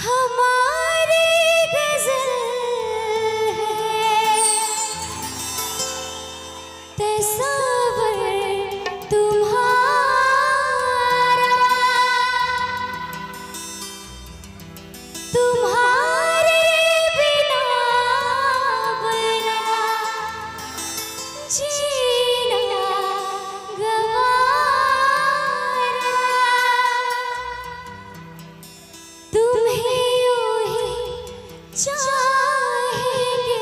हमारी गजल है तस्वर तुम्हारा, तुम्हारे बिना बना जीना गवारा। तुम्हें यूं ही चाहेंगे,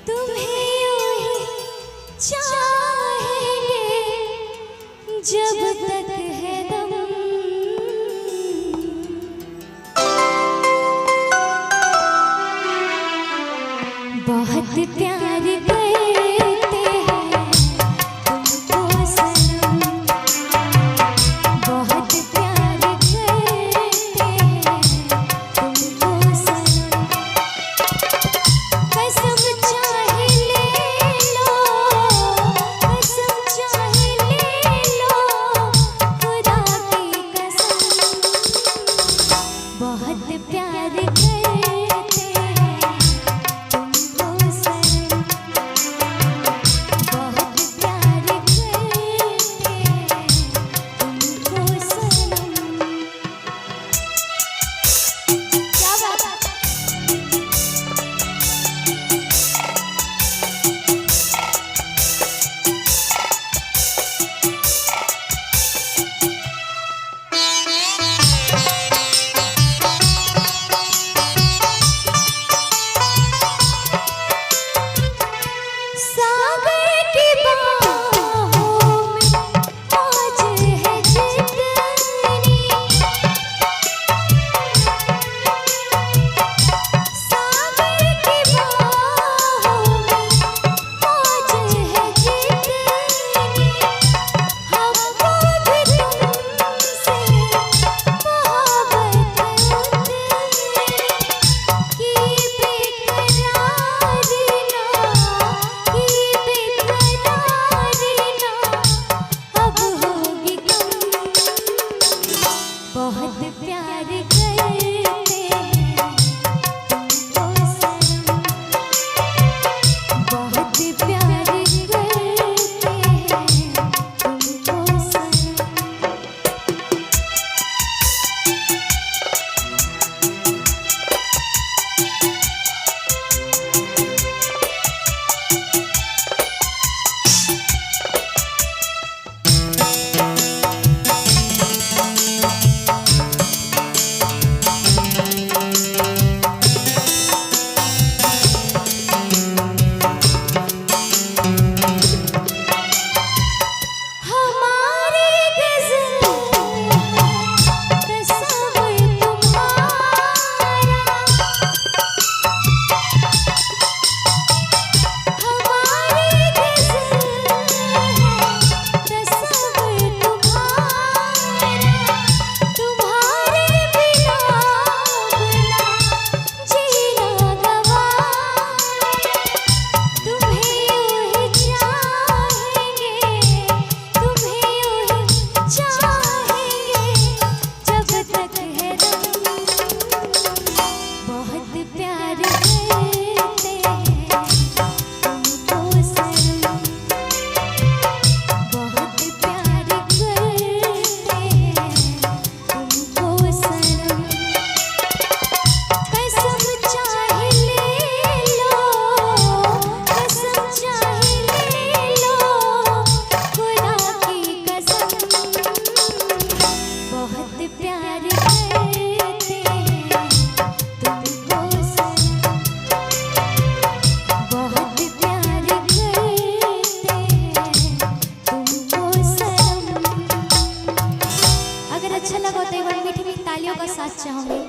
तुम्हें यूं ही चाहेंगे जब तक है दम। बहुत प्यार करते हैं तुमको सनम, बहुत प्यार करते हैं तुमको सनम। कसम चाहे ले लो, कसम चाहे ले लो, खुदा की कसम। बहुत प्यार करते हैं तुमको सनम, बहुत प्यार करते हैं तुमको सनम। क्या बात है। सागर की बाहों में आज है जितनी, सागर की बाहों में आज है जितनी, हमको भी तुमसे मोहब्बत उतनी की बेकरार ना, की बेकरार ना अब होगी कम। बहुत प्यार करते हैं तुमको सनम, बहुत प्यार करते हैं तुमको सनम। हमारी गजल तस्वर तुम्हारा, हमारी गजल तस्वर तुम्हारा, तुम्हारे बिना बना जीना गवारा। तुम्हें यूं ही चाहेंगे, तुम्हें यूं ही चाहेंगे जब तक है दम। बहुत प्यार करते हैं तुमको सनम, बहुत प्यार करते हैं तुमको सनम। कसम चाहे ले लो, कसम चाहे ले लो, खुदा की कसम। बहुत प्यार करते हैं तुमको सनम, बहुत प्यार करते हैं तुमको सनम। अगर अच्छा लगा तो एक बार मीठी मीठी तालियों का साथ चाहूंगी।